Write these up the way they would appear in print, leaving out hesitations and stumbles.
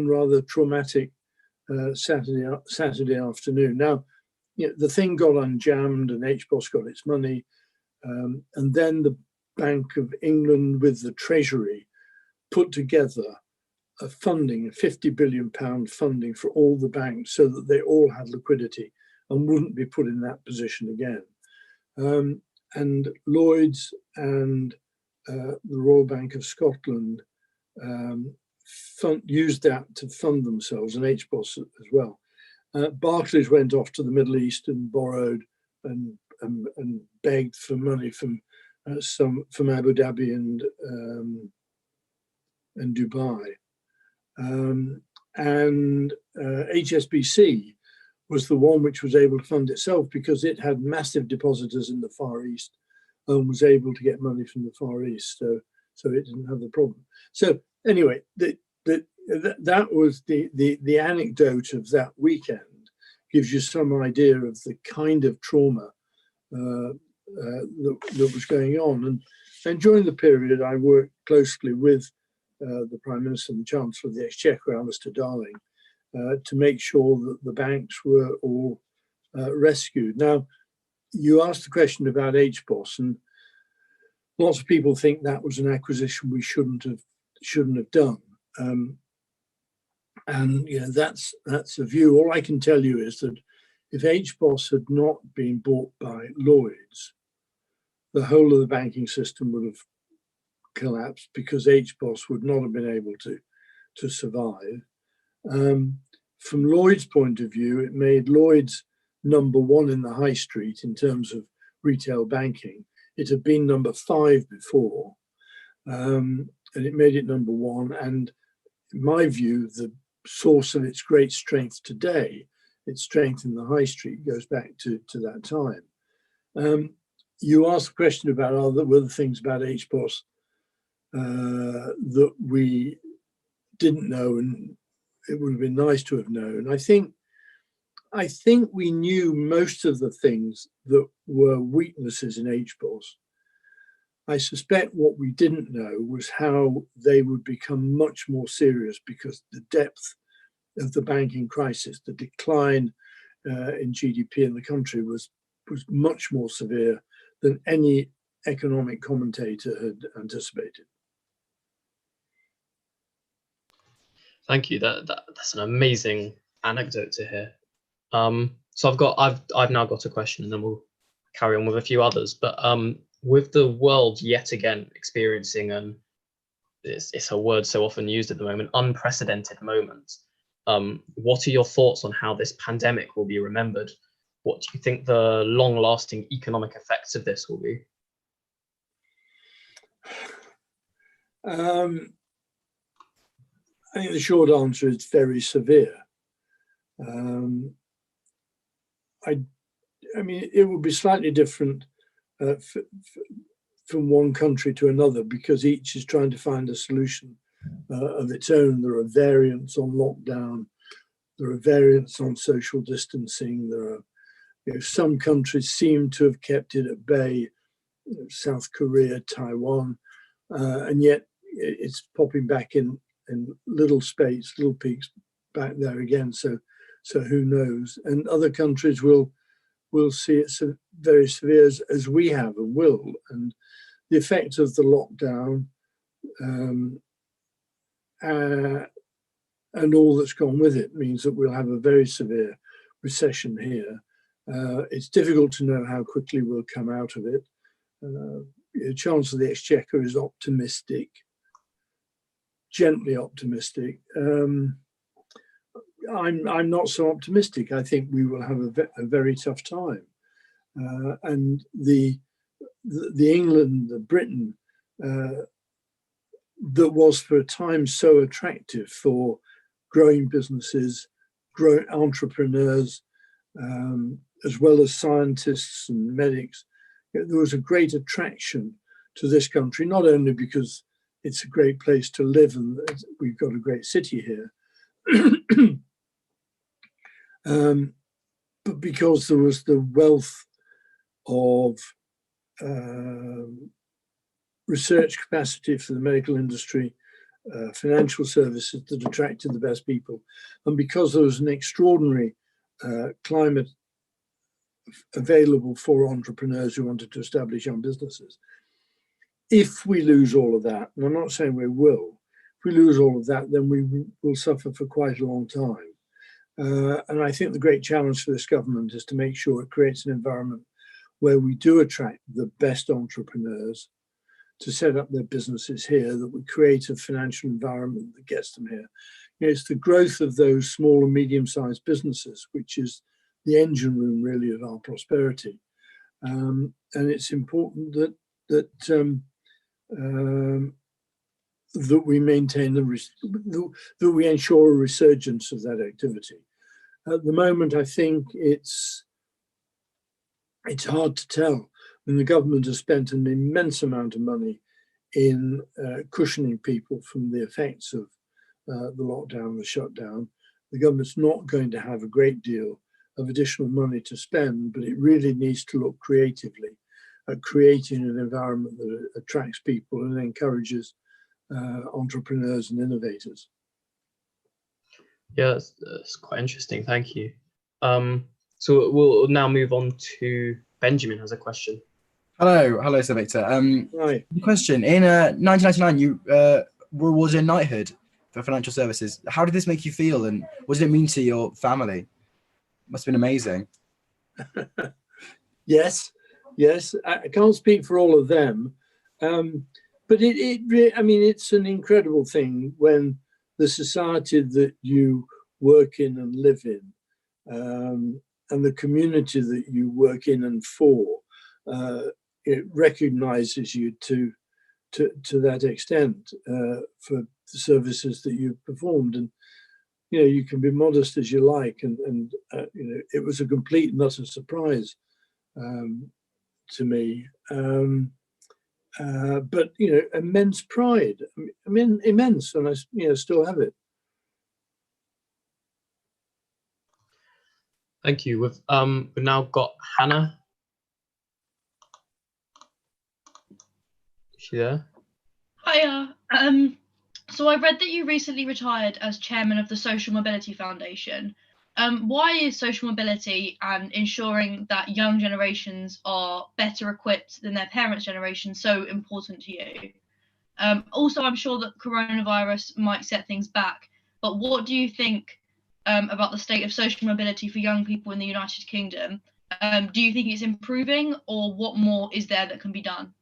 rather traumatic Saturday afternoon. Now, the thing got unjammed and HBOS got its money, and then the Bank of England with the Treasury put together a £50 billion funding for all the banks so that they all had liquidity and wouldn't be put in that position again. And Lloyds and the Royal Bank of Scotland used that to fund themselves, and HBOS as well. Barclays went off to the Middle East and borrowed and begged for money from Abu Dhabi and Dubai. And HSBC was the one which was able to fund itself because it had massive depositors in the Far East and was able to get money from the Far East. So it didn't have the problem. So anyway, that was the anecdote of that weekend. Gives you some idea of the kind of trauma that was going on. And during the period, I worked closely with the Prime Minister and the Chancellor of the Exchequer, Alistair Darling, to make sure that the banks were all rescued. Now, you asked the question about HBOS, and lots of people think that was an acquisition we shouldn't have done. And that's a view. All I can tell you is that if HBOS had not been bought by Lloyds, the whole of the banking system would have collapsed because HBOS would not have been able to survive. From Lloyds' point of view, it made Lloyds number one in the high street in terms of retail banking. It had been number 5 before, and it made it number 1. And in my view, the source of its great strength today, its strength in the high street, goes back to that time. You asked a question about were the things about HBOS that we didn't know, and it would have been nice to have known. I think we knew most of the things that were weaknesses in HBOS. I suspect what we didn't know was how they would become much more serious, because the depth of the banking crisis, the decline in GDP in the country was much more severe than any economic commentator had anticipated. Thank you. That's an amazing anecdote to hear. So I've now got a question, and then we'll carry on with a few others. But with the world yet again experiencing it's a word so often used at the moment, unprecedented moments. What are your thoughts on how this pandemic will be remembered? What do you think the long-lasting economic effects of this will be? I think the short answer is very severe. I mean, it will be slightly different from one country to another, because each is trying to find a solution of its own. There are variants on lockdown. There are variants on social distancing. There are, some countries seem to have kept it at bay, South Korea, Taiwan, and yet it's popping back in little peaks back there again. So who knows? And other countries will see it very severe as we have and will. And the effect of the lockdown and all that's gone with it means that we'll have a very severe recession here. It's difficult to know how quickly we'll come out of it. The Chancellor of the Exchequer is optimistic, gently optimistic. I'm not so optimistic. I think we will have a very tough time. And the England, the Britain, that was for a time so attractive for growing businesses, growing entrepreneurs, as well as scientists and medics, there was a great attraction to this country, not only because it's a great place to live and we've got a great city here, but because there was the wealth of research capacity for the medical industry financial services that attracted the best people. And because there was an extraordinary climate available for entrepreneurs who wanted to establish young businesses, if we lose all of that, and I'm not saying we will, if we lose all of that, then we will suffer for quite a long time. And I think the great challenge for this government is to make sure it creates an environment where we do attract the best entrepreneurs to set up their businesses here, that we create a financial environment that gets them here. You know, it's the growth of those small and medium-sized businesses, which is the engine room really of our prosperity. And it's important that we maintain that we ensure a resurgence of that activity. At the moment, I think it's hard to tell. And the government has spent an immense amount of money in cushioning people from the effects of the lockdown, the shutdown. The government's not going to have a great deal of additional money to spend, but it really needs to look creatively at creating an environment that attracts people and encourages entrepreneurs and innovators. Yeah, that's quite interesting. Thank you. So we'll now move on to Benjamin has a question. Hello, Sir Victor. Right. The question: in 1999, you were awarded a knighthood for financial services. How did this make you feel, and what did it mean to your family? Must have been amazing. Yes. I can't speak for all of them, but I mean, it's an incredible thing when the society that you work in and live in, and the community that you work in and for, it recognizes you to that extent for the services that you've performed. And you know, you can be modest as you like, and you know, it was a complete and utter surprise to me. But you know, immense pride. I mean, immense, and I still have it. Thank you. We've now got Hannah. Is she there? Hiya. So I read that you recently retired as chairman of the Social Mobility Foundation. Why is social mobility and ensuring that young generations are better equipped than their parents' generation so important to you? Also, I'm sure that coronavirus might set things back, but what do you think about the state of social mobility for young people in the United Kingdom? Do you think it's improving, or what more is there that can be done?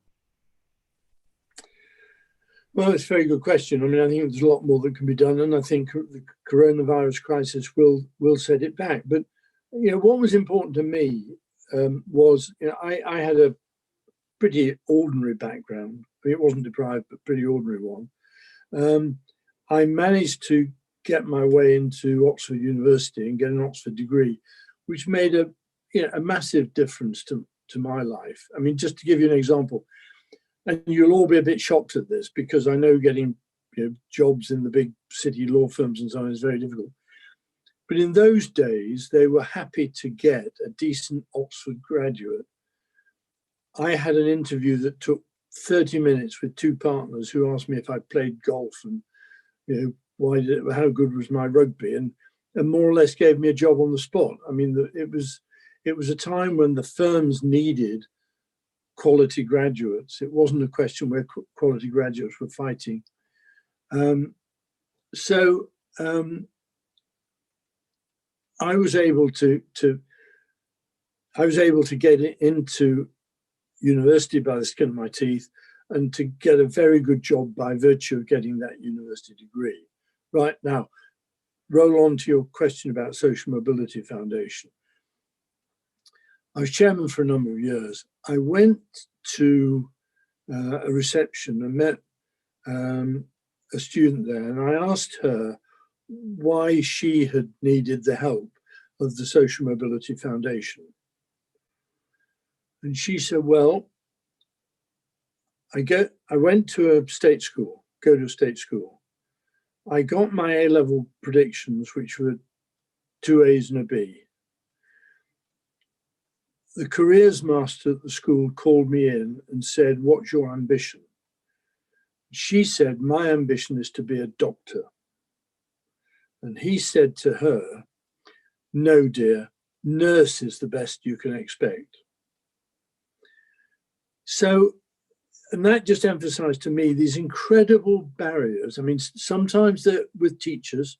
Well, it's a very good question. I mean, I think there's a lot more that can be done, and I think the coronavirus crisis will set it back. But you know, what was important to me was, you know, I had a pretty ordinary background. I mean, it wasn't deprived, but pretty ordinary one. I managed to get my way into Oxford University and get an Oxford degree, which made a massive difference to my life. I mean, just to give you an example. And you'll all be a bit shocked at this, because I know getting jobs in the big city law firms and so on is very difficult. But in those days, they were happy to get a decent Oxford graduate. I had an interview that took 30 minutes with two partners who asked me if I played golf and how good was my rugby, and more or less gave me a job on the spot. I mean, it was a time when the firms needed quality graduates. It wasn't a question where quality graduates were fighting. So I was able to get into university by the skin of my teeth, and to get a very good job by virtue of getting that university degree. Right, now, roll on to your question about Social Mobility Foundation. I was chairman for a number of years. I went to a reception and met a student there, and I asked her why she had needed the help of the Social Mobility Foundation. And she said, well, I went to a state school. I got my A-level predictions, which were 2 A's and a B. The careers master at the school called me in and said, what's your ambition? She said, my ambition is to be a doctor. And he said to her, no, dear, nurse is the best you can expect. So, and that just emphasized to me these incredible barriers. I mean, sometimes they're with teachers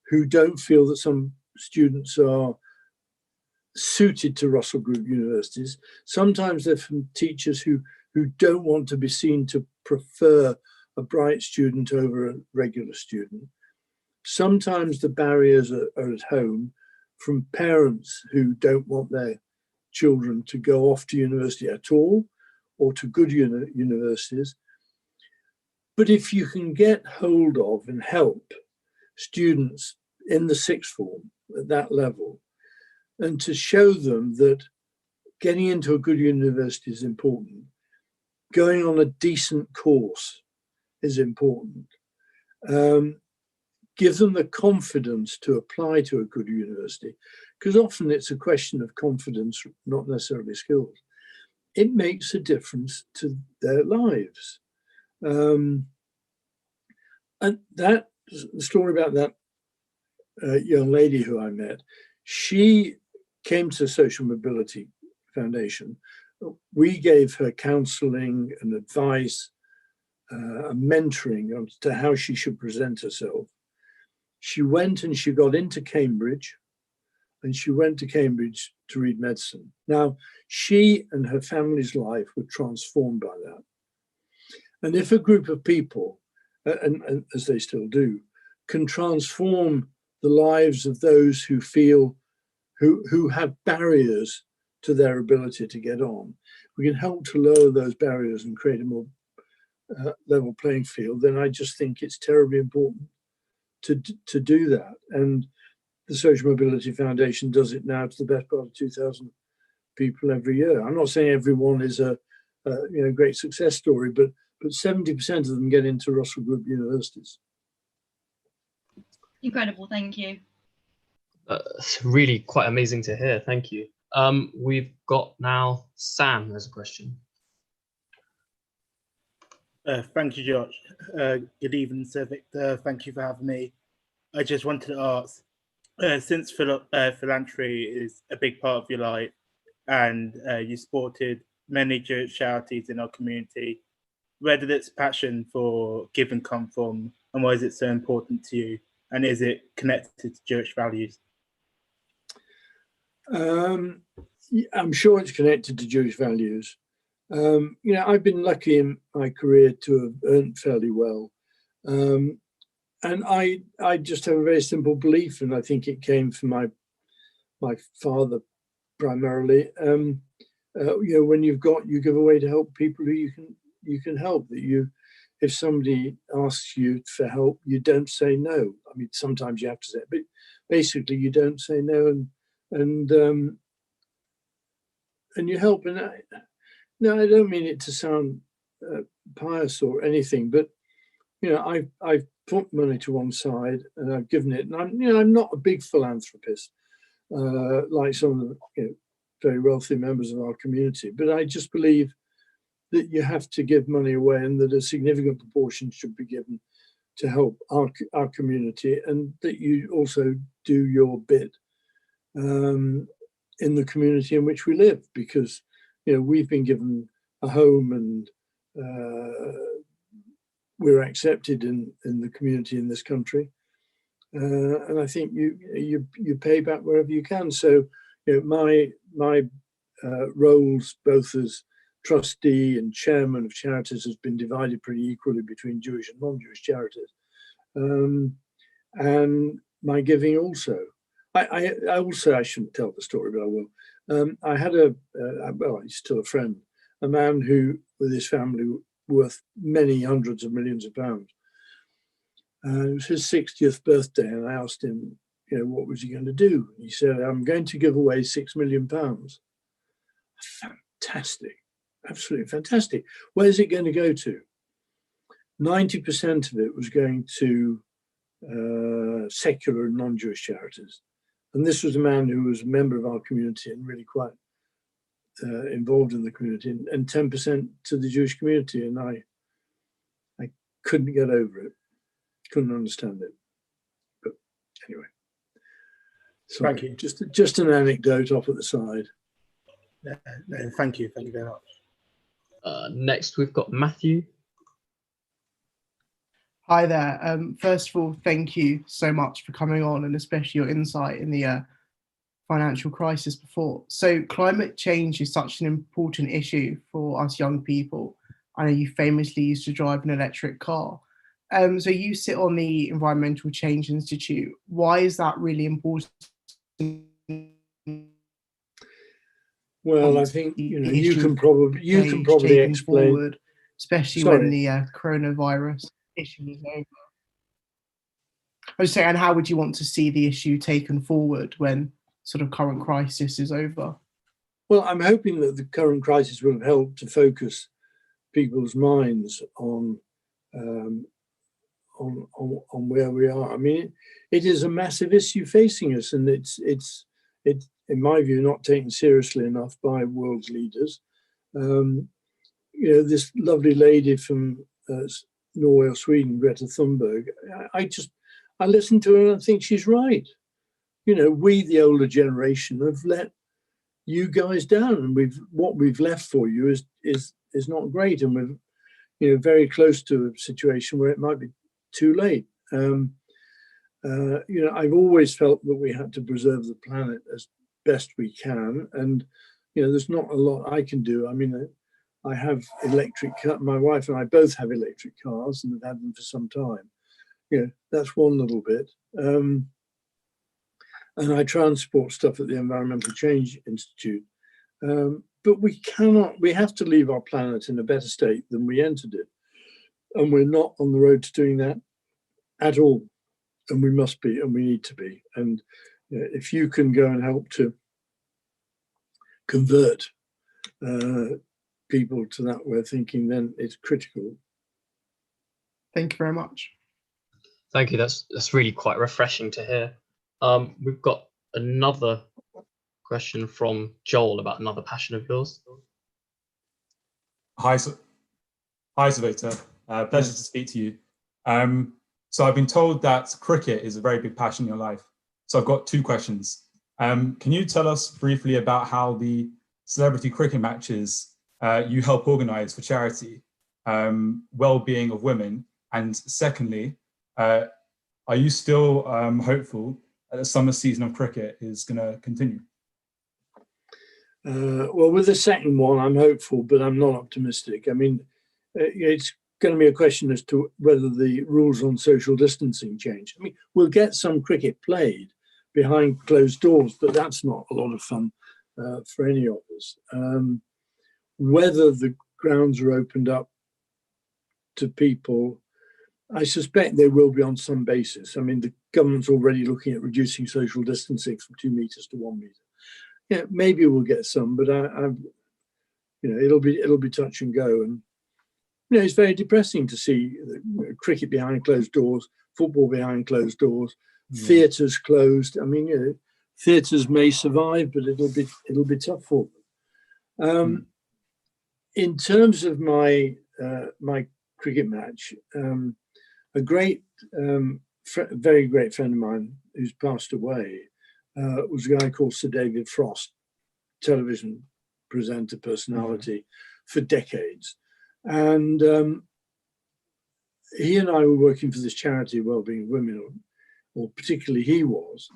who don't feel that some students are suited to Russell Group universities. Sometimes they're from teachers who don't want to be seen to prefer a bright student over a regular student. Sometimes the barriers are at home from parents who don't want their children to go off to university at all, or to good universities. But if you can get hold of and help students in the sixth form at that level, and to show them that getting into a good university is important, going on a decent course is important, give them the confidence to apply to a good university, because often it's a question of confidence, not necessarily skills. It makes a difference to their lives. And that the story about that young lady who I met, she came to the Social Mobility Foundation. We gave her counseling and advice, mentoring as to how she should present herself. She went and she got into Cambridge, and she went to Cambridge to read medicine. Now, she and her family's life were transformed by that. And if a group of people, and as they still do, can transform the lives of those who feel, who have barriers to their ability to get on, we can help to lower those barriers and create a more level playing field, then I just think it's terribly important to do that. And the Social Mobility Foundation does it now to the best part of 2,000 people every year. I'm not saying everyone is a great success story, but 70% of them get into Russell Group universities. Incredible, thank you. It's really quite amazing to hear. Thank you. We've got now Sam has a question. Thank you, George. Good evening, Sir Victor. Thank you for having me. I just wanted to ask, since philanthropy is a big part of your life, and you supported many charities in our community, where did its passion for giving come from, and why is it so important to you? And is it connected to Jewish values? I'm sure it's connected to Jewish values. I've been lucky in my career to have earned fairly well. And I just have a very simple belief, and I think it came from my father primarily. When you give away to help people who you can help. That if somebody asks you for help, you don't say no. I mean, sometimes you have to say it, but basically you don't say no, and you help. And I don't mean it to sound pious or anything, but I've put money to one side and I've given it. And I'm not a big philanthropist like some of the very wealthy members of our community, but I just believe that you have to give money away, and that a significant proportion should be given to help our community, and that you also do your bit in the community in which we live, because we've been given a home, and we're accepted in the community in this country, and I think you pay back wherever you can. So my roles both as trustee and chairman of charities has been divided pretty equally between Jewish and non-Jewish charities, and my giving also. I shouldn't tell the story, but I will. I had he's still a friend, a man who, with his family, worth many hundreds of millions of pounds. It was his 60th birthday, and I asked him, what was he going to do? He said, I'm going to give away £6 million. Fantastic, absolutely fantastic. Where's it going to go to? 90% of it was going to secular and non-Jewish charities. And this was a man who was a member of our community and really quite involved in the community, and 10% to the Jewish community. And I couldn't get over it, couldn't understand it. But anyway, sorry, Thank you. Just an anecdote off at the side. No, thank you very much. Next, we've got Matthew. Hi there. First of all, thank you so much for coming on, and especially your insight in the financial crisis before. So climate change is such an important issue for us young people. I know you famously used to drive an electric car. So you sit on the Environmental Change Institute. Why is that really important? Well, I think you can probably explain, forward, especially when the coronavirus issue is over. I was saying, and how would you want to see the issue taken forward when sort of current crisis is over? Well, I'm hoping that the current crisis will have helped to focus people's minds on where we are. I mean, it is a massive issue facing us, and it's in my view not taken seriously enough by world's leaders. This lovely lady from Norway or Sweden, Greta Thunberg, I listen to her and I think she's right. We, the older generation, have let you guys down, and what we've left for you is not great, and we're very close to a situation where it might be too late. I've always felt that we had to preserve the planet as best we can, and there's not a lot I can do. I mean, I have my wife and I both have electric cars and have had them for some time. That's one little bit. And I transport stuff at the Environmental Change Institute. But we have to leave our planet in a better state than we entered it. And we're not on the road to doing that at all. And we must be, and we need to be. And if you can go and help to convert people to that way of thinking, then it's critical. Thank you very much. Thank you. That's really quite refreshing to hear. We've got another question from Joel about another passion of yours. Hi, Savita. Pleasure to speak to you. So I've been told that cricket is a very big passion in your life. So I've got two questions. Can you tell us briefly about how the celebrity cricket matches you help organise for charity, well-being of women? And secondly, are you still hopeful that the summer season of cricket is going to continue? Well, with the second one, I'm hopeful, but I'm not optimistic. I mean, it's going to be a question as to whether the rules on social distancing change. I mean, we'll get some cricket played behind closed doors, but that's not a lot of fun for any of us. Whether the grounds are opened up to people, I suspect they will be on some basis. I mean, the government's already looking at reducing social distancing from 2 meters to 1 meter. Yeah, maybe we'll get some, but it'll be touch and go. And it's very depressing to see cricket behind closed doors, football behind closed doors, theatres closed. I mean, theatres may survive, but it'll be tough for them. In terms of my cricket match, a very great friend of mine who's passed away was a guy called Sir David Frost, television presenter personality for decades. And he and I were working for this charity, Wellbeing Women, or particularly he was.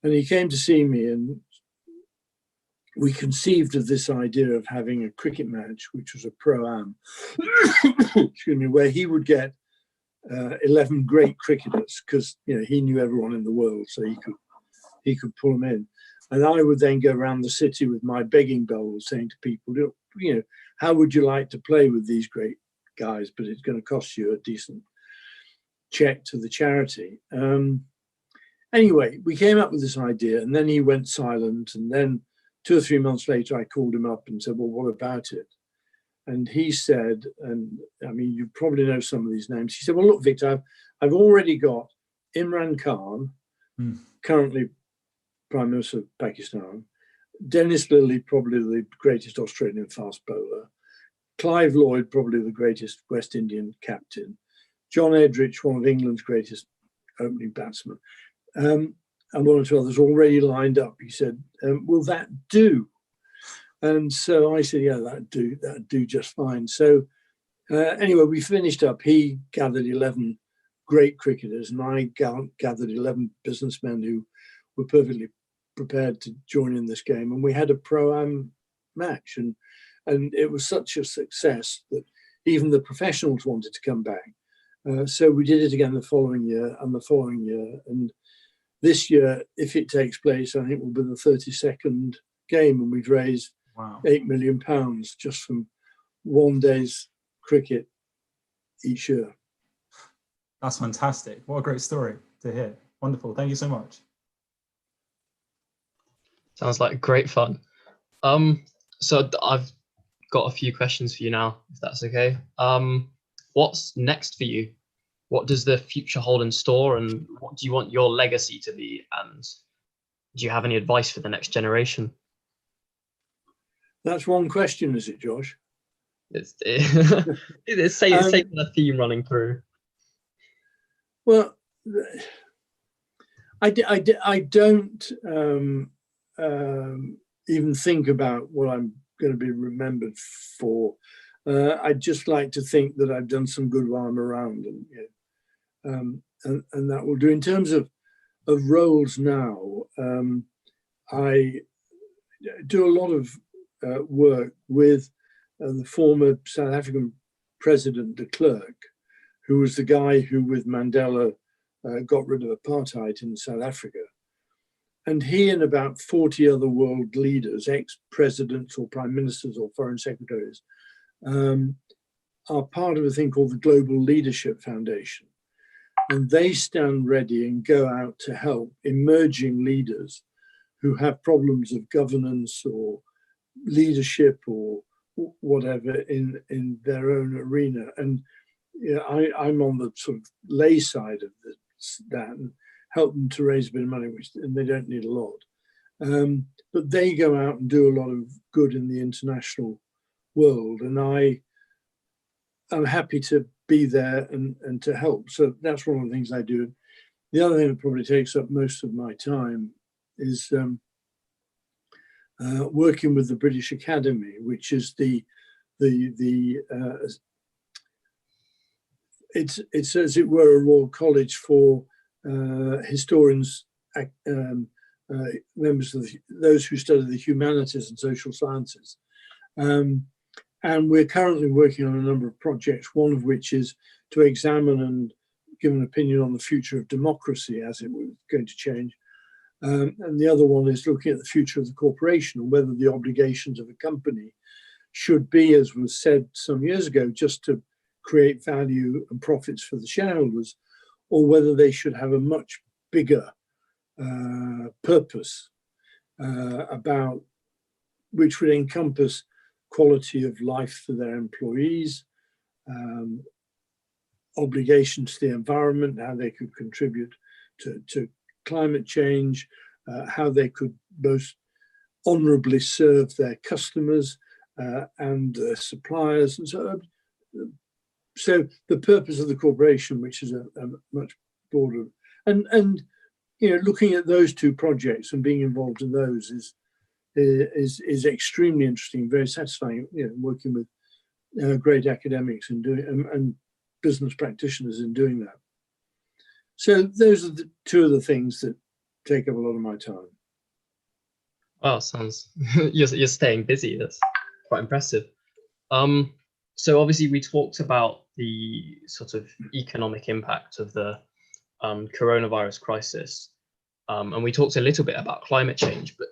And he came to see me, and we conceived of this idea of having a cricket match, which was a pro-am, excuse me, where he would get 11 great cricketers, because he knew everyone in the world, so he could pull them in. And I would then go around the city with my begging bowl, saying to people, how would you like to play with these great guys? But it's going to cost you a decent check to the charity. Anyway, we came up with this idea, and then he went silent. And then 2 or 3 months later, I called him up and said, well, what about it? And he said, and I mean, you probably know some of these names. He said, well, look, Victor, I've already got Imran Khan, currently Prime Minister of Pakistan, Dennis Lilly, probably the greatest Australian fast bowler, Clive Lloyd, probably the greatest West Indian captain, John Edrich, one of England's greatest opening batsmen, and one or two others already lined up. He said, will that do? And so I said, yeah, that'd do just fine. So anyway, we finished up. He gathered 11 great cricketers, and I gathered 11 businessmen who were perfectly prepared to join in this game. And we had a pro-am match, and it was such a success that even the professionals wanted to come back. So we did it again the following year and the following year. And this year, if it takes place, I think will be the 32nd game, and we've raised £8 million just from one day's cricket each year. That's fantastic. What a great story to hear. Wonderful. Thank you so much. Sounds like great fun. So I've got a few questions for you now, if that's okay. What's next for you? What does the future hold in store, and what do you want your legacy to be? And do you have any advice for the next generation? That's one question, is it, Josh? It's same kind of theme running through. Well, I don't even think about what I'm going to be remembered for. I'd just like to think that I've done some good while I'm around, and that will do. In terms of roles now, I do a lot of work with the former South African President de Klerk, who was the guy who, with Mandela, got rid of apartheid in South Africa. And he and about 40 other world leaders, ex-presidents or prime ministers or foreign secretaries, are part of a thing called the Global Leadership Foundation. And they stand ready and go out to help emerging leaders who have problems of governance or leadership or whatever in their own arena. And I'm on the sort of lay side of that and help them to raise a bit of money, and they don't need a lot. But they go out and do a lot of good in the international world, and I'm happy to be there and to help. So that's one of the things I do. The other thing that probably takes up most of my time is working with the British Academy, which is it's as it were a Royal College for historians, members of those who study the humanities and social sciences. And we're currently working on a number of projects, one of which is to examine and give an opinion on the future of democracy as it was going to change. And the other one is looking at the future of the corporation and whether the obligations of a company should be, as was said some years ago, just to create value and profits for the shareholders, or whether they should have a much bigger purpose about which would encompass quality of life for their employees, obligations to the environment, how they could contribute to climate change, how they could most honorably serve their customers and their suppliers, and so on. So the purpose of the corporation, which is a much broader, and looking at those two projects and being involved in those is extremely interesting, very satisfying. Working with great academics and doing and business practitioners in doing that. So those are the two of the things that take up a lot of my time. Wow, sounds you're staying busy. That's quite impressive. So obviously we talked about the sort of economic impact of the coronavirus crisis, and we talked a little bit about climate change. But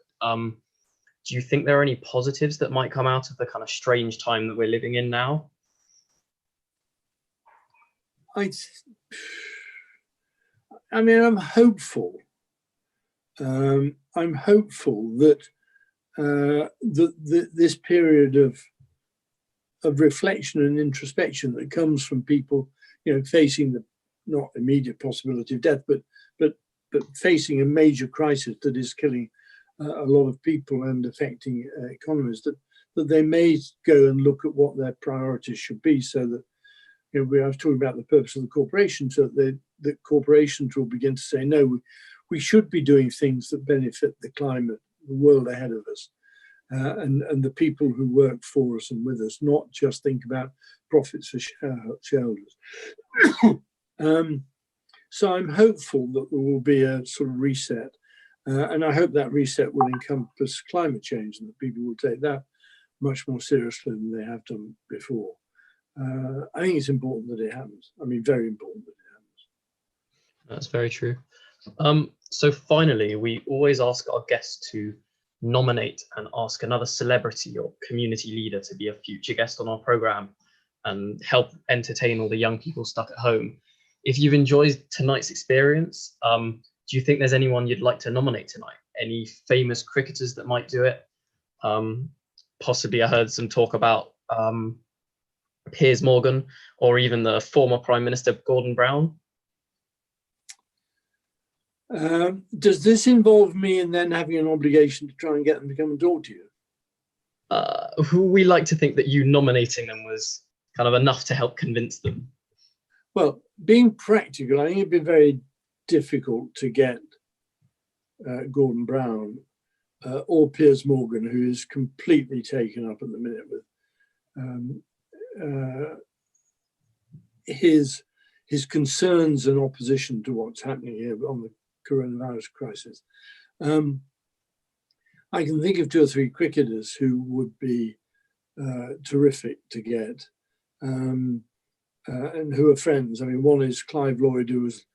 do you think there are any positives that might come out of the kind of strange time that we're living in now? I mean, I'm hopeful. I'm hopeful that this period of reflection and introspection that comes from people, facing the not immediate possibility of death, but facing a major crisis that is killing a lot of people and affecting economies, that they may go and look at what their priorities should be, so that I was talking about the purpose of the corporation, so that the corporations will begin to say, no, we should be doing things that benefit the climate, the world ahead of us, and the people who work for us and with us, not just think about profits for shareholders. So I'm hopeful that there will be a sort of reset, and I hope that reset will encompass climate change and that people will take that much more seriously than they have done before. I think it's important that it happens. I mean, very important that it happens. That's very true. So finally, we always ask our guests to nominate and ask another celebrity or community leader to be a future guest on our program and help entertain all the young people stuck at home. If you've enjoyed tonight's experience, do you think there's anyone you'd like to nominate tonight? Any famous cricketers that might do it? Possibly I heard some talk about Piers Morgan, or even the former Prime Minister Gordon Brown. Does this involve me and then having an obligation to try and get them to come and talk to you? Who we like to think that you nominating them was kind of enough to help convince them. Well, being practical, I think it'd be very difficult to get Gordon Brown or Piers Morgan, who is completely taken up at the minute with his concerns and opposition to what's happening here on the coronavirus crisis. I can think of 2 or 3 cricketers who would be terrific to get, and who are friends. I mean, one is Clive Lloyd, who was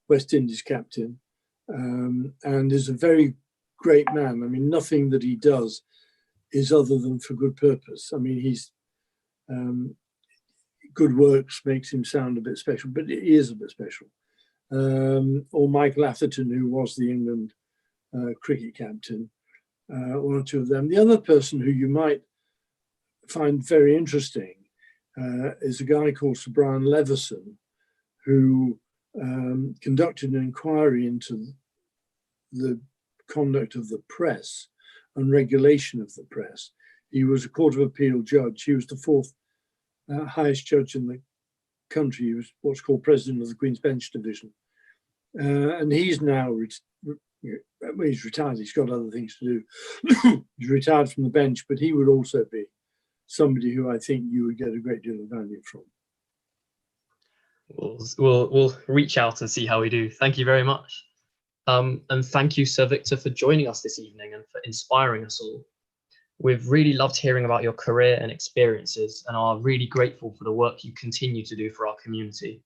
West Indies captain, and is a very great man. I mean, nothing that he does is other than for good purpose. I mean, he's good works makes him sound a bit special, but he is a bit special. Or Michael Atherton, who was the England cricket captain, 1 or 2 of them. The other person who you might find very interesting is a guy called Sir Brian Leveson, who conducted an inquiry into the conduct of the press and regulation of the press. He was a Court of Appeal judge. He was the 4th highest judge in the country. He was what's called President of the Queen's Bench Division. And he's now, he's retired, he's got other things to do. He's retired from the bench, but he would also be somebody who I think you would get a great deal of value from. We'll reach out and see how we do. Thank you very much. And thank you, Sir Victor, for joining us this evening and for inspiring us all. We've really loved hearing about your career and experiences and are really grateful for the work you continue to do for our community.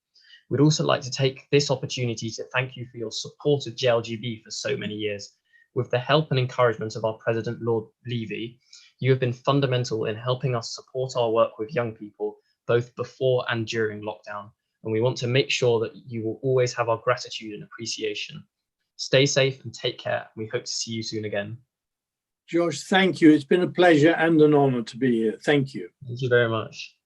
We'd also like to take this opportunity to thank you for your support of JLGB for so many years. With the help and encouragement of our President, Lord Levy, you have been fundamental in helping us support our work with young people, both before and during lockdown. And we want to make sure that you will always have our gratitude and appreciation. Stay safe and take care. We hope to see you soon again. Josh, thank you. It's been a pleasure and an honor to be here. Thank you. Thank you very much.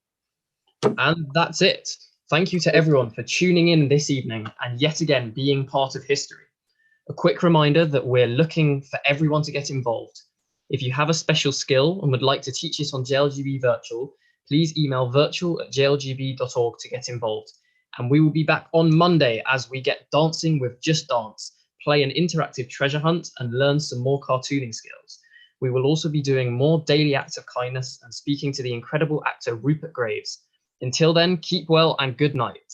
And that's it. Thank you to everyone for tuning in this evening and yet again being part of history. A quick reminder that we're looking for everyone to get involved. If you have a special skill and would like to teach it on JLGB Virtual, please email virtual@jlgb.org to get involved. And we will be back on Monday as we get dancing with Just Dance, play an interactive treasure hunt and learn some more cartooning skills. We will also be doing more daily acts of kindness and speaking to the incredible actor Rupert Graves. Until then, keep well and good night.